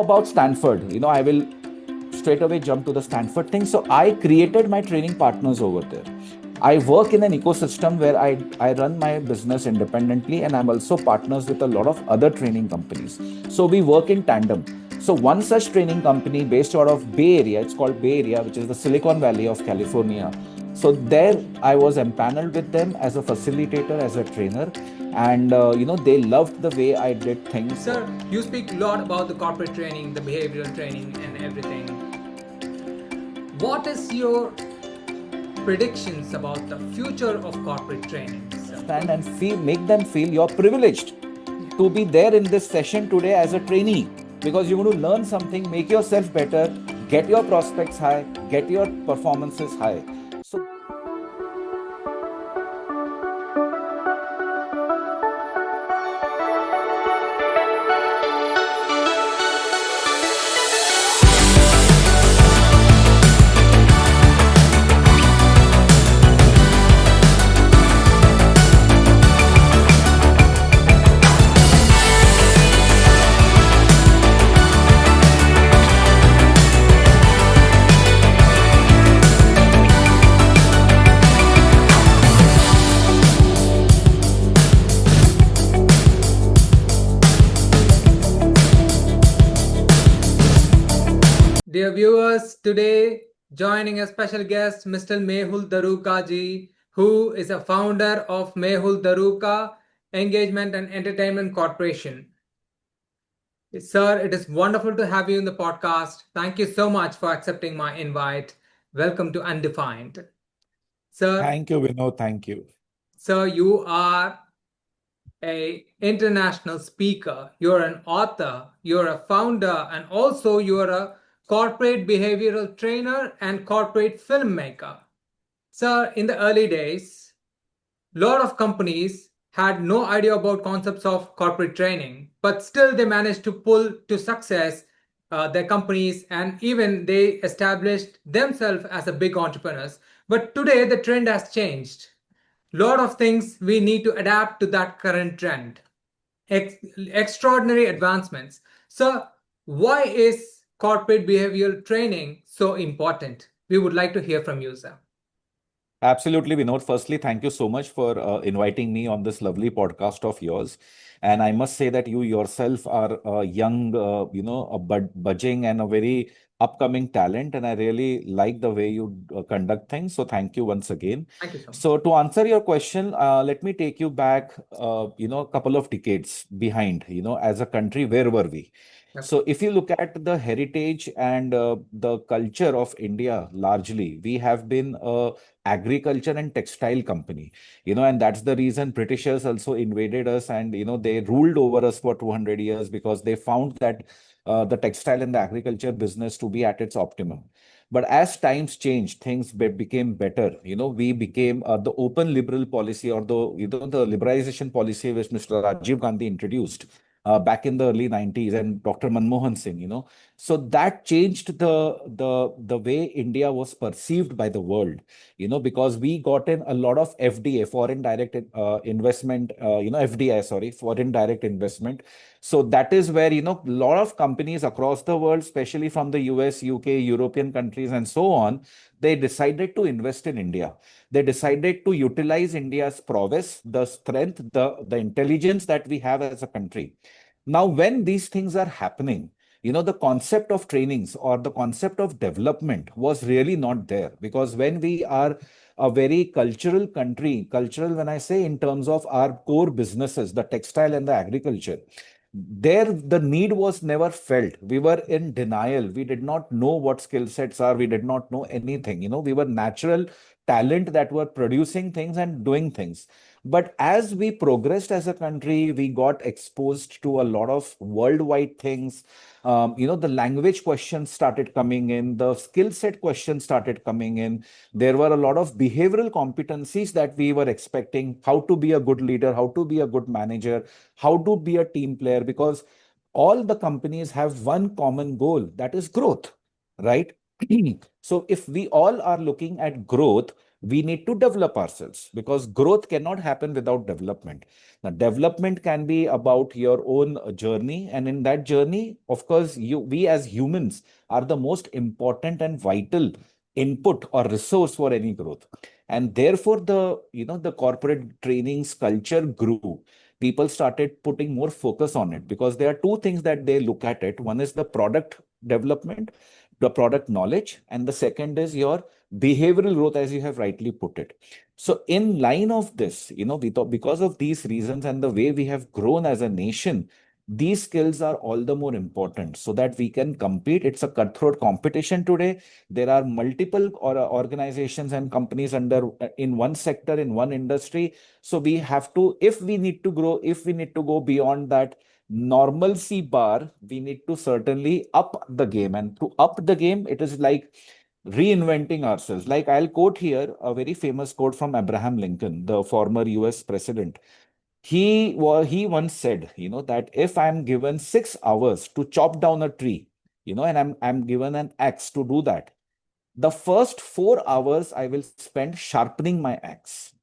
about Stanford, I will straight away jump to the Stanford thing. So I created my training partners over there. I work in an ecosystem where I run my business independently, and I'm also partners with a lot of other training companies. So we work in tandem. So one such training company based out of Bay Area, it's called Bay Area, which is the Silicon Valley of California. So there I was empaneled with them as a facilitator, as a trainer. And, they loved the way I did things. Sir, you speak a lot about the corporate training, the behavioral training, and everything. What is your predictions about the future of corporate training, sir? Stand and make them feel you're privileged to be there in this session today as a trainee, because you're going to learn something, make yourself better, get your prospects high, get your performances high. So Dear viewers, today joining a special guest, Mr. Mehul Darooka ji, who is a founder of Mehul Darooka Engagement and Entertainment Corporation. Sir, it is wonderful to have you in the podcast. Thank you so much for accepting my invite. Welcome to Undefined. Sir, thank you, Vinod. Thank you. Sir, you are an international speaker. You're an author. You're a founder, and also you're a corporate behavioral trainer and corporate filmmaker. Sir, in the early days, a lot of companies had no idea about concepts of corporate training, but still they managed to pull to success their companies, and even they established themselves as a big entrepreneurs. But today the trend has changed. Lot of things we need to adapt to that current trend. Extraordinary advancements. So why is corporate behavioral training so important? We would like to hear from you, sir. Absolutely, Vinod. Firstly, thank you so much for inviting me on this lovely podcast of yours. And I must say that you yourself are a young, a budging and a very upcoming talent. And I really like the way you conduct things. So thank you once again. Thank you so much. So to answer your question, let me take you back, a couple of decades behind, as a country, where were we? Okay. So if you look at the heritage and the culture of India, largely, we have been agriculture and textile company, and that's the reason Britishers also invaded us, and they ruled over us for 200 years, because they found that the textile and the agriculture business to be at its optimum. But as times changed, things became better. We became the open liberal policy, or the liberalization policy which Mr. Rajiv Gandhi introduced back in the early 90s, and Dr. Manmohan Singh, so that changed the way India was perceived by the world, because we got in a lot of FDA, foreign direct investment, FDI, sorry, foreign direct investment. So that is where, a lot of companies across the world, especially from the US, UK, European countries, and so on, they decided to invest in India. They decided to utilize India's prowess, the strength, the intelligence that we have as a country. Now, when these things are happening, the concept of trainings or the concept of development was really not there, because when we are a very cultural country, cultural, when I say in terms of our core businesses, the textile and the agriculture, there the need was never felt. We were in denial. We did not know what skill sets are. We did not know anything. We were natural talent that were producing things and doing things. But as we progressed as a country, we got exposed to a lot of worldwide things. The language questions started coming in, the skill set questions started coming in. There were a lot of behavioral competencies that we were expecting: how to be a good leader, how to be a good manager, how to be a team player, because all the companies have one common goal, that is growth, right? So if we all are looking at growth, we need to develop ourselves, because growth cannot happen without development. Now, development can be about your own journey, and in that journey, of course, we as humans are the most important and vital input or resource for any growth. And therefore, the corporate trainings culture grew. People started putting more focus on it, because there are two things that they look at it. One is the product development, the product knowledge, and the second is your behavioral growth, as you have rightly put it. So in line of this, we thought, because of these reasons and the way we have grown as a nation, these skills are all the more important so that we can compete. It's a cutthroat competition today. There are multiple organizations and companies under in one sector, in one industry. So we have to, if we need to grow, if we need to go beyond that normalcy bar, we need to certainly up the game. And to up the game, it is like reinventing ourselves. Like, I'll quote here a very famous quote from Abraham Lincoln, the former US president. He once said, that if I'm given 6 hours to chop down a tree, and I'm given an axe to do that, the first 4 hours I will spend sharpening my axe,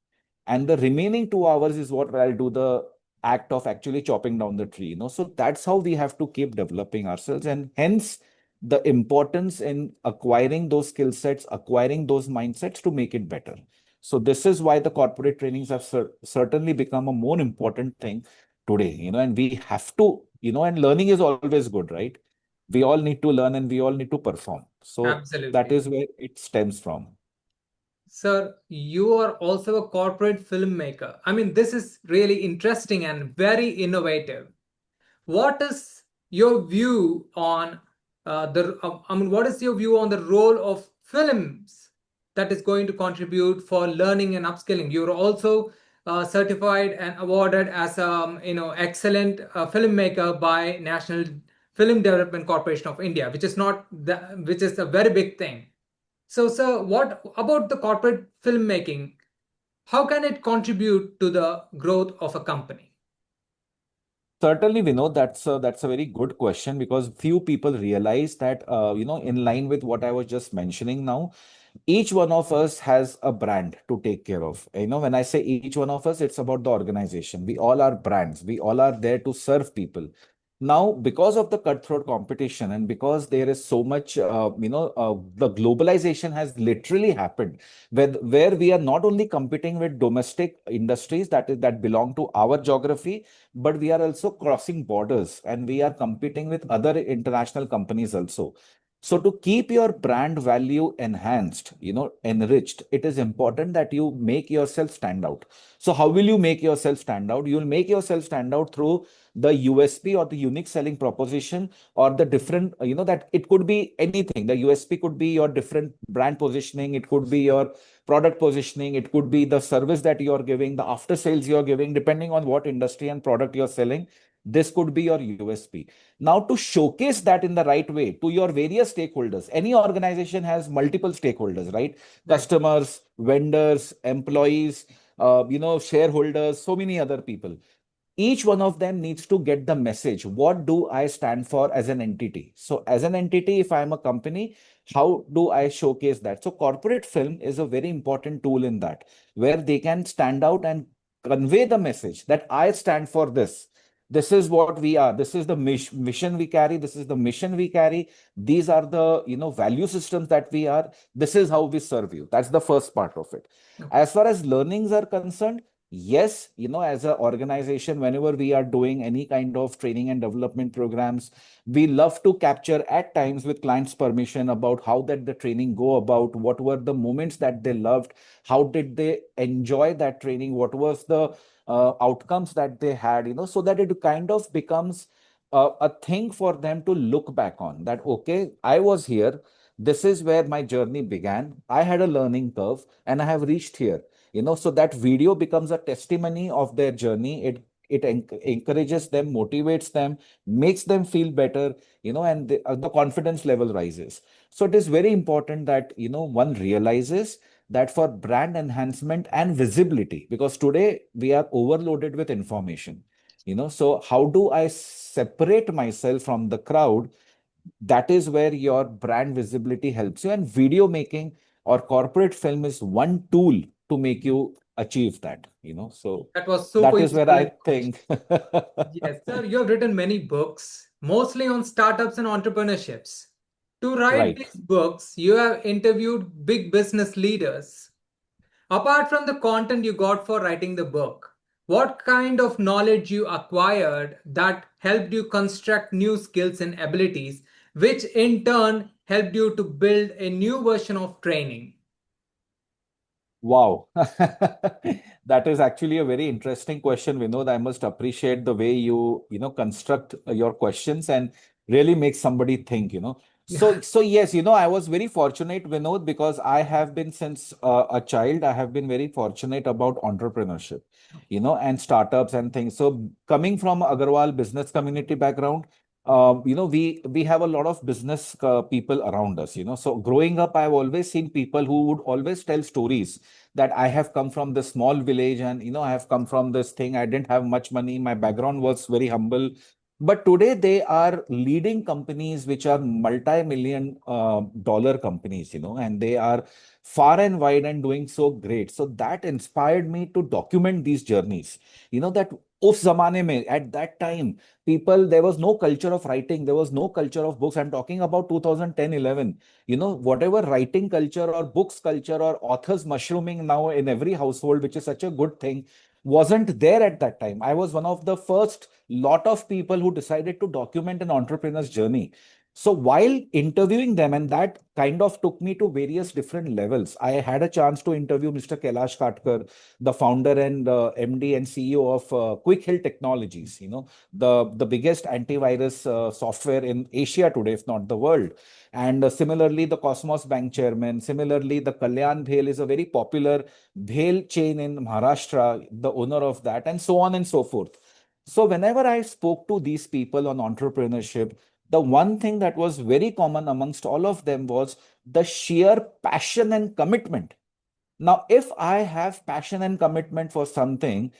and the remaining 2 hours is what I'll do the act of actually chopping down the tree. So that's how we have to keep developing ourselves, and hence the importance in acquiring those skill sets, acquiring those mindsets to make it better. So this is why the corporate trainings have certainly become a more important thing today. And we have to, and learning is always good, right? We all need to learn and we all need to perform. So that Absolutely. is where it stems from. Sir, you are also a corporate filmmaker. I mean, this is really interesting and very innovative. What is your view on what is your view on the role of films that is going to contribute for learning and upskilling? You're also certified and awarded as excellent filmmaker by National Film Development Corporation of India, which is not which is a very big thing. So, sir, what about the corporate filmmaking? How can it contribute to the growth of a company? Certainly, we know that's a very good question, because few people realize that in line with what I was just mentioning now, each one of us has a brand to take care of. When I say each one of us, it's about the organization. We all are brands. We all are there to serve people. Now, because of the cutthroat competition, and because there is so much, the globalization has literally happened, where we are not only competing with domestic industries that belong to our geography, but we are also crossing borders and we are competing with other international companies also. So to keep your brand value enhanced, enriched, it is important that you make yourself stand out. So how will you make yourself stand out? You will make yourself stand out through the USP, or the unique selling proposition, or the different, that it could be anything. The USP could be your different brand positioning. It could be your product positioning. It could be the service that you're giving, the after sales you're giving, depending on what industry and product you're selling. This could be your USP. Now, to showcase that in the right way to your various stakeholders, any organization has multiple stakeholders, right? Right. Customers, vendors, employees, shareholders, so many other people. Each one of them needs to get the message. What do I stand for as an entity? So, as an entity, if I'm a company, how do I showcase that? So, corporate film is a very important tool in that, where they can stand out and convey the message that I stand for this. This is what we are. This is the mission we carry. This is the mission we carry. These are the value systems that we are. This is how we serve you. That's the first part of it. Okay. As far as learnings are concerned, yes, as an organization, whenever we are doing any kind of training and development programs, we love to capture at times, with clients' permission, about how that the training go about, what were the moments that they loved, how did they enjoy that training, what was the outcomes that they had, so that it kind of becomes a thing for them to look back on, that, okay, I was here. This is where my journey began. I had a learning curve and I have reached here. So that video becomes a testimony of their journey. It encourages them, motivates them, makes them feel better, and the confidence level rises. So it is very important that one realizes that for brand enhancement and visibility, because today we are overloaded with information. So how do I separate myself from the crowd? That is where your brand visibility helps you. And video making, or corporate film is one tool to make you achieve that, so That was super that is where useful I information. think. Yes, sir, you have written many books, mostly on startups and entrepreneurships. To write Right. these books, you have interviewed big business leaders. Apart from the content you got for writing the book, what kind of knowledge you acquired that helped you construct new skills and abilities, which in turn helped you to build a new version of training? Wow. That is actually a very interesting question, Vinod. I must appreciate the way you construct your questions and really make somebody think. Yeah. So yes, I was very fortunate, Vinod, because I have been since a child, I have been very fortunate about entrepreneurship, and startups and things. So coming from Agarwal business community background, we have a lot of business people around us. So growing up, I've always seen people who would always tell stories that I have come from this small village and I have come from this thing. I didn't have much money. My background was very humble. But today they are leading companies which are multi-million dollar companies, and they are far and wide and doing so great. So that inspired me to document these journeys. That उस जमाने में at that time people, there was no culture of writing, there was no culture of books. I'm talking about 2010-11. Whatever writing culture or books culture or authors mushrooming now in every household, which is such a good thing, wasn't there at that time. I was one of the first lot of people who decided to document an entrepreneur's journey. So while interviewing them, and that kind of took me to various different levels, I had a chance to interview Mr. Kailash Katkar, the founder and MD and CEO of Quick Hill Technologies, the biggest antivirus software in Asia today, if not the world. And similarly, the Cosmos Bank chairman. Similarly, the Kalyan Bhel is a very popular bhel chain in Maharashtra, the owner of that, and so on and so forth. So, whenever I spoke to these people on entrepreneurship, the one thing that was very common amongst all of them was the sheer passion and commitment. Now, if I have passion and commitment for something,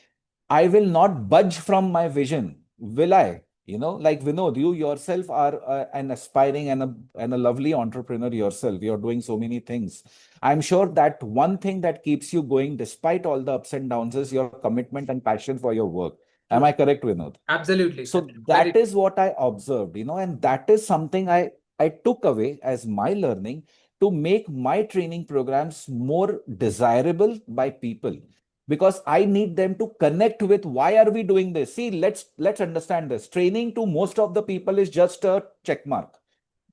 I will not budge from my vision, will I? Like Vinod, you yourself are an aspiring and a lovely entrepreneur yourself. You're doing so many things. I'm sure that one thing that keeps you going despite all the ups and downs is your commitment and passion for your work. Am True. I correct, Vinod? Absolutely, sir. So Very that is what I observed, and that is something I took away as my learning to make my training programs more desirable by people, because I need them to connect with why are we doing this. See, let's understand this. Training to most of the people is just a check mark.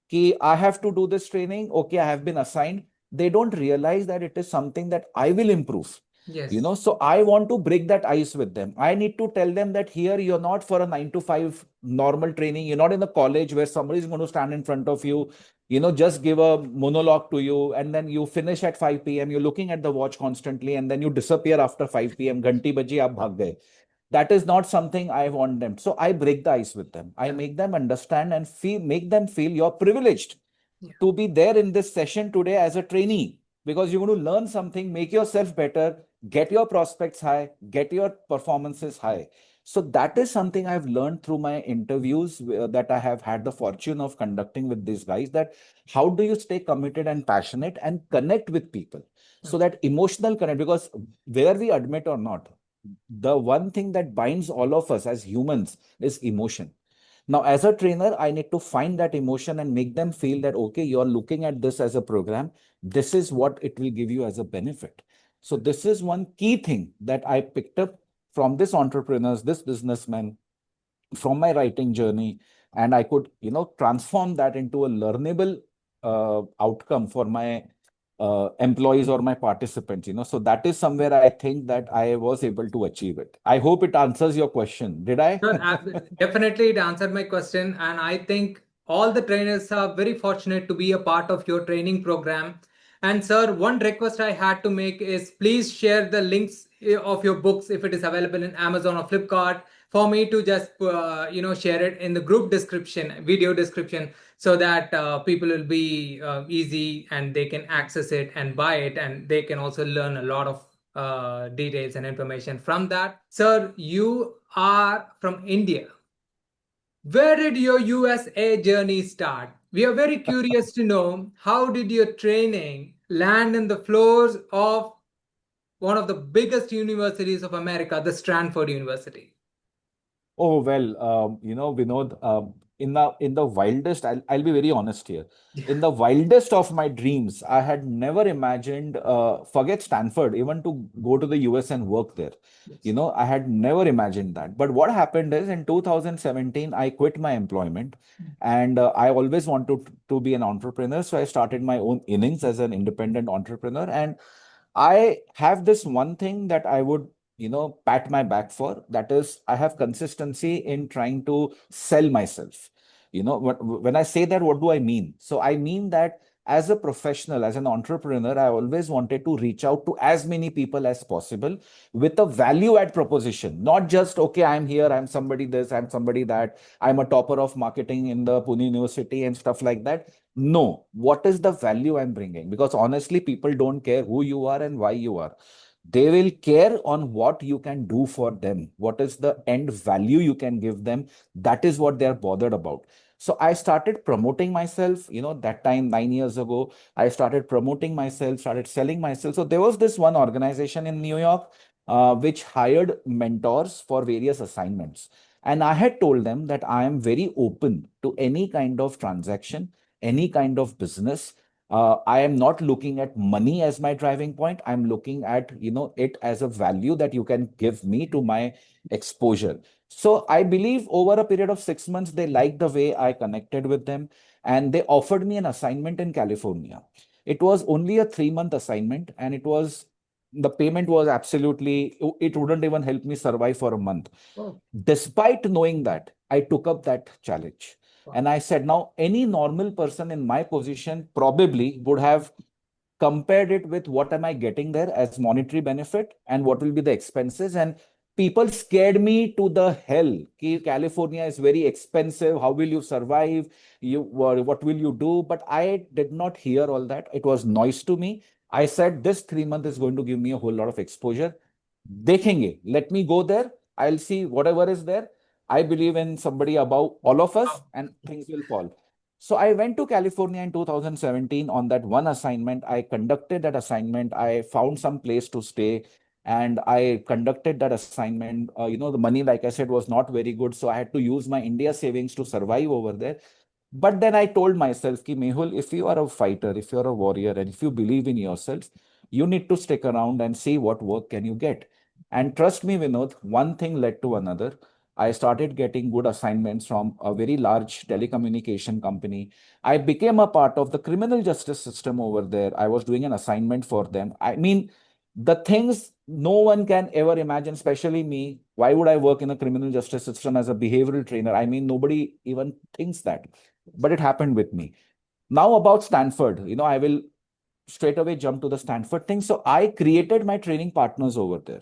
Ki I have to do this training. Okay, I have been assigned. They don't realize that it is something that I will improve. yes. So I want to break that ice with them. I need to tell them that here you're not for a 9 to 5 normal training. You're not in the college where somebody is going to stand in front of you, just give a monologue to you, and then you finish at 5 p.m. You're looking at the watch constantly, and then you disappear after 5 p.m. Ghanti baji, aap bhag gaye. That is not something I want them. So I break the ice with them. I Yeah. make them understand and make them feel you're privileged Yeah. to be there in this session today as a trainee, because you're going to learn something, make yourself better, get your prospects high, get your performances high. So that is something I've learned through my interviews that I have had the fortune of conducting with these guys, that how do you stay committed and passionate and connect with people, so that emotional connect, because whether we admit or not, the one thing that binds all of us as humans is emotion. Now, as a trainer, I need to find that emotion and make them feel that, okay, you're looking at this as a program. This is what it will give you as a benefit. So, this is one key thing that I picked up from this entrepreneurs, this businessman, from my writing journey. And I could, transform that into a learnable outcome for my employees or my participants. So, that is somewhere I think that I was able to achieve it. I hope it answers your question. Did I? Sure, definitely it answered my question. And I think all the trainers are very fortunate to be a part of your training program. And sir, one request I had to make is please share the links of your books if it is available in Amazon or Flipkart for me to just share it in the group description, video description, so that people will be easy and they can access it and buy it, and they can also learn a lot of details and information from that. Sir, you are from India. Where did your USA journey start? We are very curious to know how did your training land in the floors of one of the biggest universities of America, the Stanford University? Oh well, Vinod, in the wildest, I'll be very honest here. In the wildest of my dreams, I had never imagined, forget Stanford, even to go to the US and work there. Yes. I had never imagined that. But what happened is in 2017, I quit my employment, and I always wanted to be an entrepreneur. So I started my own innings as an independent entrepreneur, and I have this one thing that I would, pat my back for. That is, I have consistency in trying to sell myself. When I say that, what do I mean? So I mean that as a professional, as an entrepreneur, I always wanted to reach out to as many people as possible with a value add proposition, not just, okay, I'm here, I'm somebody this, I'm somebody that, I'm a topper of marketing in the Pune University and stuff like that. No, what is the value I'm bringing? Because honestly, people don't care who you are and why you are. They will care on what you can do for them. What is the end value you can give them? That is what they're bothered about. So I started promoting myself, that time 9 years ago. I started promoting myself, started selling myself. So there was this one organization in New York, which hired mentors for various assignments. And I had told them that I am very open to any kind of transaction, any kind of business. I am not looking at money as my driving point. I'm looking at, it as a value that you can give me to my exposure. So I believe over a period of 6 months, they liked the way I connected with them, and they offered me an assignment in California. It was only a 3-month assignment, and the payment was absolutely, it wouldn't even help me survive for a month. Oh, Despite knowing that, I took up that challenge. wow. And I said, now, any normal person in my position probably would have compared it with what am I getting there as monetary benefit and what will be the expenses. And people scared me to the hell. Ki California is very expensive. How will you survive? What will you do? But I did not hear all that. It was noise to me. I said, this 3 month is going to give me a whole lot of exposure. देखेंगे. Let me go there. I'll see whatever is there. I believe in somebody above all of us, and things will fall. So I went to California in 2017 on that one assignment. I conducted that assignment. I found some place to stay, and I conducted that assignment. The money, like I said, was not very good. So I had to use my India savings to survive over there. But then I told myself, Ki Mehul, if you are a fighter, if you're a warrior, and if you believe in yourself, you need to stick around and see what work can you get. And trust me, Vinod, one thing led to another. I started getting good assignments from a very large telecommunication company. I became a part of the criminal justice system over there. I was doing an assignment for them. I mean, the things no one can ever imagine, especially me. Why would I work in a criminal justice system as a behavioral trainer? I mean, nobody even thinks that. But it happened with me. Now, about Stanford, I will straight away jump to the Stanford thing. So I created my training partners over there.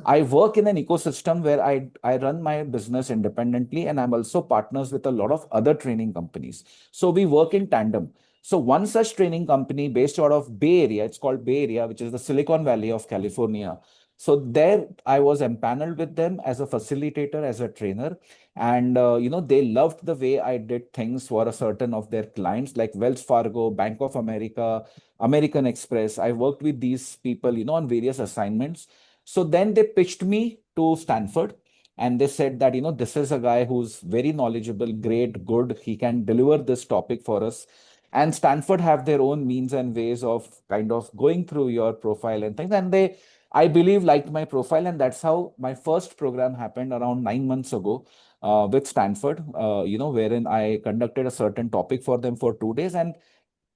I work in an ecosystem where I run my business independently, and I'm also partners with a lot of other training companies. So we work in tandem. So one such training company based out of Bay Area, it's called Bay Area, which is the Silicon Valley of California. So there I was empaneled with them as a facilitator, as a trainer. And they loved the way I did things for a certain of their clients like Wells Fargo, Bank of America, American Express. I worked with these people, on various assignments. So then they pitched me to Stanford, and they said that, this is a guy who's very knowledgeable, great, good. He can deliver this topic for us. And Stanford have their own means and ways of kind of going through your profile and things. And they, I believe, liked my profile. And that's how my first program happened around 9 months ago with Stanford, wherein I conducted a certain topic for them for 2 days. And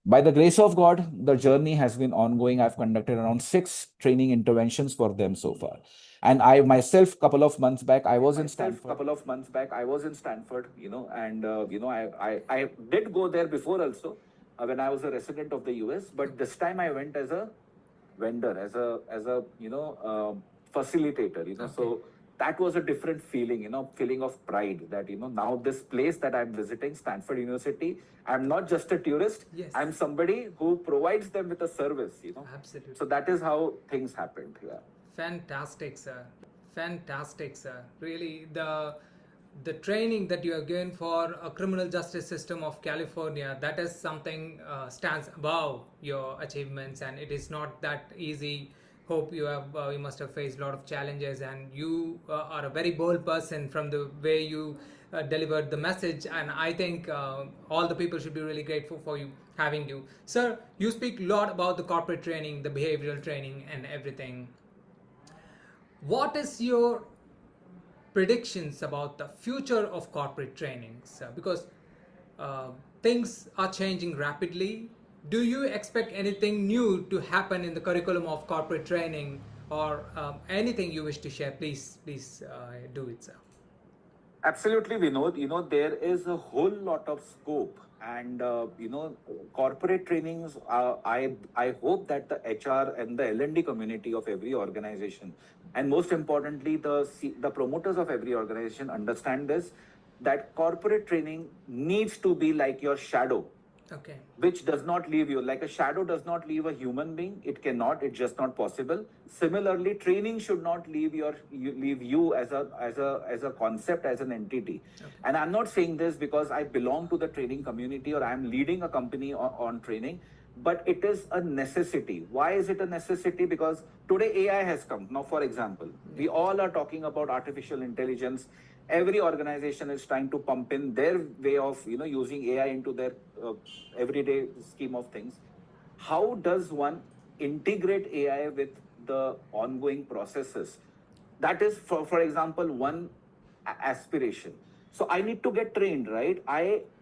by the grace of God, the journey has been ongoing. I've conducted around 6 training interventions for them so far. And I myself, couple of months back, I was in Stanford. And I did go there before also when I was a resident of the US, but this time I went as a vendor, as a facilitator. Okay. So that was a different feeling, feeling of pride that now this place that I'm visiting, Stanford University, I'm not just a tourist. Yes. I'm somebody who provides them with a service. Absolutely. So that is how things happened. Yeah. Fantastic, sir. Fantastic, sir. Really, the the training that you are given for a criminal justice system of California, that is something stands above your achievements, and it is not that easy. Hope you must have faced a lot of challenges, and you are a very bold person from the way you delivered the message. And I think all the people should be really grateful for you having you, sir. You speak a lot about the corporate training, the behavioral training, and everything. What is your predictions about the future of corporate trainings? Because uh, things are changing rapidly. Do you expect anything new to happen in the curriculum of corporate training, or anything you wish to share? Please do it, sir. Absolutely, Vinod. There is a whole lot of scope, and corporate trainings. I hope that the HR and the L&D community of every organization, and most importantly, the promoters of every organization understand this, that corporate training needs to be like your shadow, Okay. which does not leave you. Like a shadow does not leave a human being. It cannot. It's just not possible. Similarly, training should not leave you as a concept, as an entity. Okay. And I'm not saying this because I belong to the training community or I'm leading a company on training, but it is a necessity. Why is it a necessity? Because today AI has come. Now, for example, we all are talking about artificial intelligence. Every organization is trying to pump in their way of using AI into their everyday scheme of things. How does one integrate AI with the ongoing processes? That is, for example, one aspiration. So I need to get trained, right?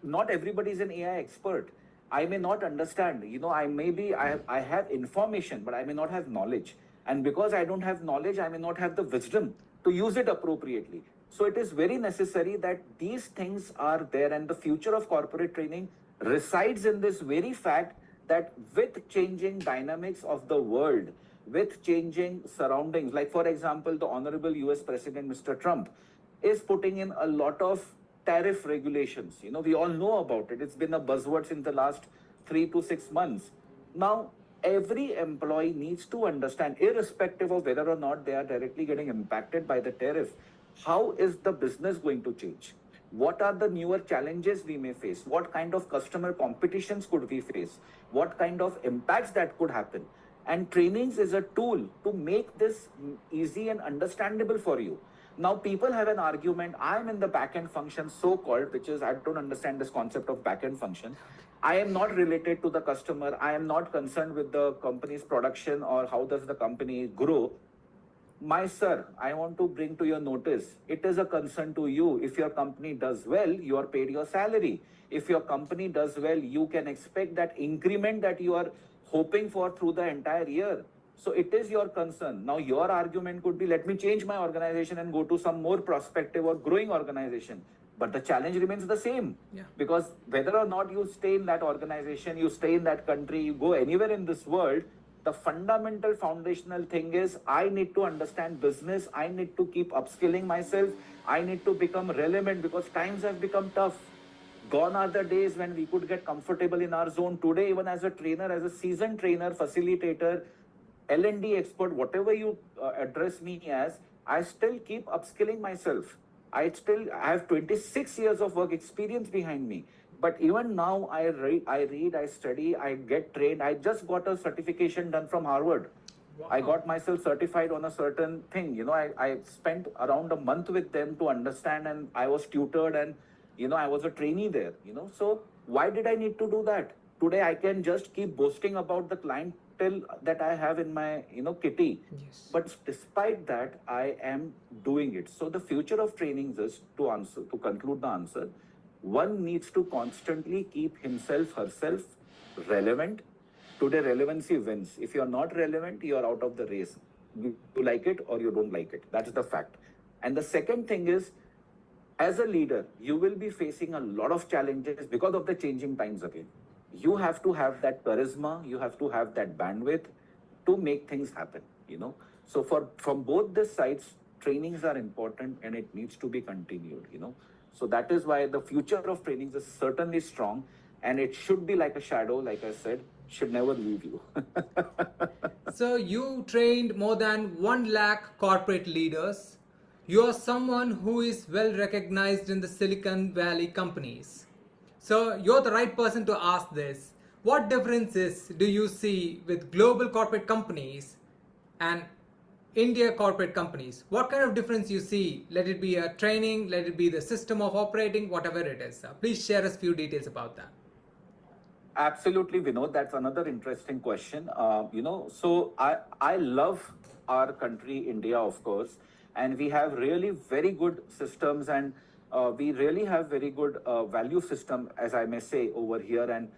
Not everybody is an AI expert. I may not understand. I have information, but I may not have knowledge. And because I don't have knowledge, I may not have the wisdom to use it appropriately. So it is very necessary that these things are there, and the future of corporate training resides in this very fact that with changing dynamics of the world, with changing surroundings, like for example, the Honorable US President, Mr. Trump, is putting in a lot of tariff regulations. We all know about it. It's been a buzzword in the last 3 to 6 months. Now, every employee needs to understand, irrespective of whether or not they are directly getting impacted by the tariff, how is the business going to change? What are the newer challenges we may face? What kind of customer competitions could we face? What kind of impacts that could happen? And trainings is a tool to make this easy and understandable for you. Now, people have an argument. I'm in the backend function, so called, which is, I don't understand this concept of backend function. I am not related to the customer. I am not concerned with the company's production or how does the company grow. My sir, I want to bring to your notice, it is a concern to you. If your company does well, you are paid your salary. If your company does well, you can expect that increment that you are hoping for through the entire year. So it is your concern. Now, your argument could be, let me change my organization and go to some more prospective or growing organization. But the challenge remains the same. Yeah. Because whether or not you stay in that organization, you stay in that country, you go anywhere in this world, the fundamental foundational thing is I need to understand business. I need to keep upskilling myself. I need to become relevant because times have become tough. Gone are the days when we could get comfortable in our zone. Today, even as a trainer, as a seasoned trainer, facilitator, L&D expert, whatever you address me as, I still keep upskilling myself. I have 26 years of work experience behind me. But even now, I study, I get trained. I just got a certification done from Harvard. Wow. I got myself certified on a certain thing. I spent around a month with them to understand, and I was tutored, and I was a trainee there. So why did I need to do that? Today I can just keep boasting about the clientele that I have in my kitty. Yes. But despite that, I am doing it. So the future of trainings is, to conclude the answer, one needs to constantly keep himself, herself relevant. Today, relevancy wins. If you're not relevant, you're out of the race. You like it or you don't like it. That's the fact. And the second thing is, as a leader, you will be facing a lot of challenges because of the changing times again. You have to have that charisma, you have to have that bandwidth to make things happen. So from both the sides, trainings are important and it needs to be continued. So that is why the future of trainings is certainly strong, and it should be like a shadow, like I said, should never leave you. So you trained more than 1 lakh corporate leaders. You are someone who is well recognized in the Silicon Valley companies. So you're the right person to ask this. What differences do you see with global corporate companies and India corporate companies? What kind of difference you see? Let it be a training, let it be the system of operating, whatever it is. Please share us few details about that. Absolutely, Vinod. That's another interesting question. So I love our country, India, of course, and we have really very good systems, and we really have very good value system, as I may say, over here, and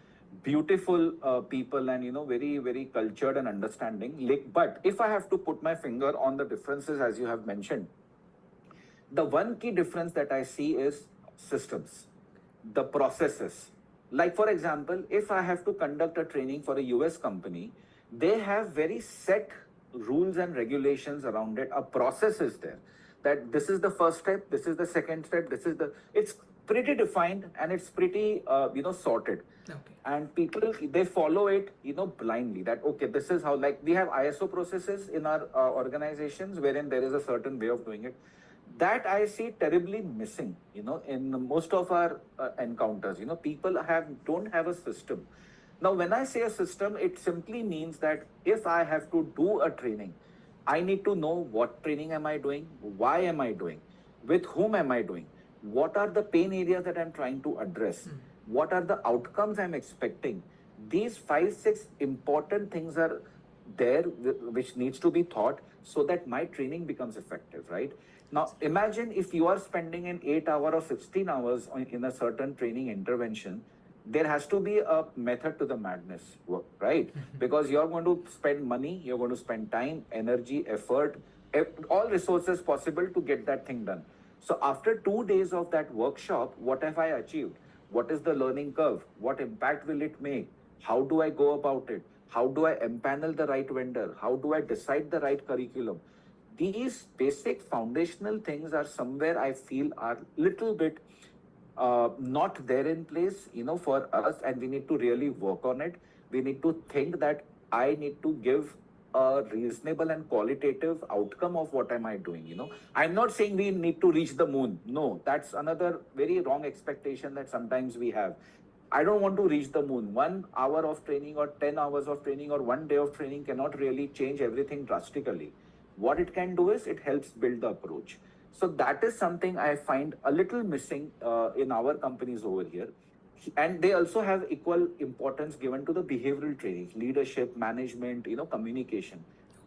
beautiful people, and very cultured and understanding. But if I have to put my finger on the differences, as you have mentioned, the one key difference that I see is systems, the processes. Like, for example, if I have to conduct a training for a US company, they have very set rules and regulations around it. A process is there that this is the first step, this is the second step, it's pretty defined and it's pretty, sorted. Okay. And people, they follow it, blindly, that okay, this is how, like we have ISO processes in our organizations wherein there is a certain way of doing it, that I see terribly missing, in most of our encounters. People don't have a system. Now, when I say a system, it simply means that if I have to do a training, I need to know what training am I doing, why am I doing, with whom am I doing, what are the pain areas that I'm trying to address, what are the outcomes I'm expecting. These five, six important things are there, which needs to be thought so that my training becomes effective, right? Now, imagine if you are spending an 8 hour or 16 hours in a certain training intervention, there has to be a method to the madness, right? Because you're going to spend money, you're going to spend time, energy, effort, all resources possible to get that thing done. So after 2 days of that workshop, what have I achieved? What is the learning curve? What impact will it make? How do I go about it? How do I empanel the right vendor? How do I decide the right curriculum? These basic foundational things are somewhere I feel are little bit not there in place, for us, and we need to really work on it. We need to think that I need to give a reasonable and qualitative outcome of what am I doing. I'm not saying we need to reach the moon. No, that's another very wrong expectation that sometimes we have. I don't want to reach the moon. 1 hour of training or 10 hours of training or 1 day of training cannot really change everything drastically. What it can do is it helps build the approach. So that is something I find a little missing in our companies over here. And they also have equal importance given to the behavioral training, leadership, management, communication.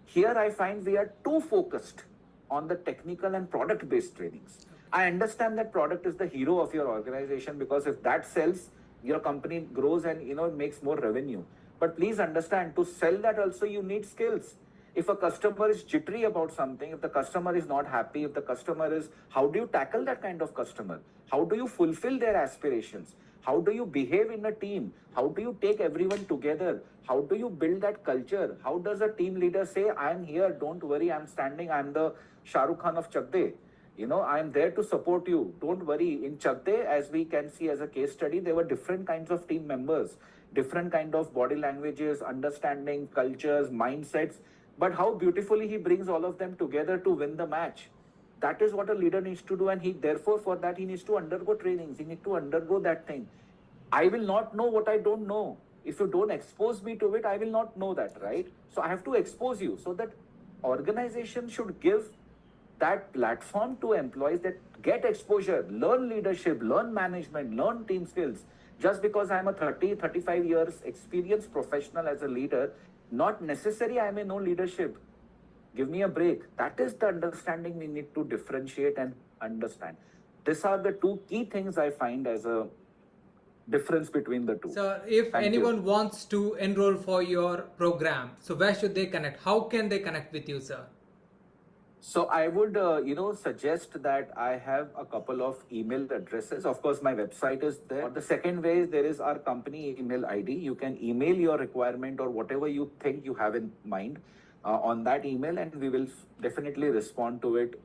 Here I find we are too focused on the technical and product based trainings. I understand that product is the hero of your organization, because if that sells, your company grows and makes more revenue. But please understand, to sell that also you need skills. If a customer is jittery about something, if the customer is not happy, if the customer is, how do you tackle that kind of customer? How do you fulfill their aspirations? How do you behave in a team? How do you take everyone together? How do you build that culture? How does a team leader say, I'm here, don't worry, I'm standing, I'm the Shah Rukh Khan of Chakde. I'm there to support you. Don't worry. In Chakde, as we can see as a case study, there were different kinds of team members, different kind of body languages, understanding, cultures, mindsets. But how beautifully he brings all of them together to win the match. That is what a leader needs to do, and he therefore for that he needs to undergo trainings. He needs to undergo that thing. I will not know what I don't know. If you don't expose me to it, I will not know that, right? So I have to expose you, so that organization should give that platform to employees, that get exposure, learn leadership, learn management, learn team skills. Just because I'm a 35 years experienced professional as a leader, not necessary I may know leadership. Give me a break. That is the understanding we need to differentiate and understand. These are the two key things I find as a difference between the two. So if Thank anyone you. wants to enroll for your program, so where should they connect? How can they connect with you, sir? So I would, suggest that I have a couple of email addresses. Of course, my website is there. The second way is there is our company email ID. You can email your requirement or whatever you think you have in mind on that email, and we will definitely respond to it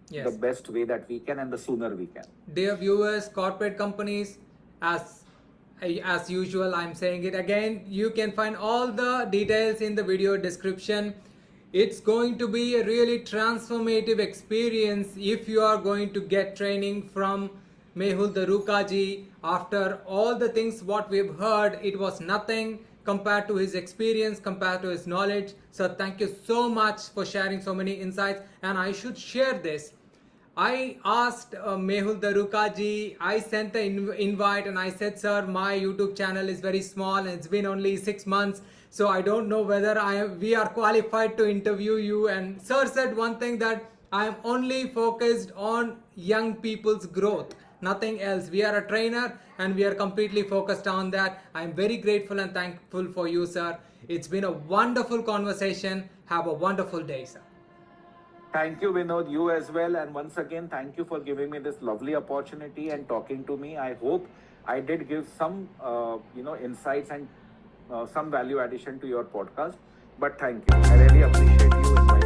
the Yes. best way that we can and the sooner we can. Dear viewers, corporate companies, as usual, I'm saying it again, you can find all the details in the video description. It's going to be a really transformative experience if you are going to get training from Mehul Darooka ji. After all the things what we've heard, it was nothing compared to his experience, compared to his knowledge. So thank you so much for sharing so many insights. And I should share this. I asked Mehul Darooka ji, I sent the invite and I said, sir, my YouTube channel is very small and it's been only 6 months. So I don't know whether we are qualified to interview you. And sir said one thing, that I am only focused on young people's growth, nothing else. We are a trainer and we are completely focused on that. I am very grateful and thankful for you, sir. It's been a wonderful conversation. Have a wonderful day, sir. Thank you, Vinod, you as well. And once again, thank you for giving me this lovely opportunity and talking to me. I hope I did give some, insights and some value addition to your podcast. But thank you. I really appreciate you inviting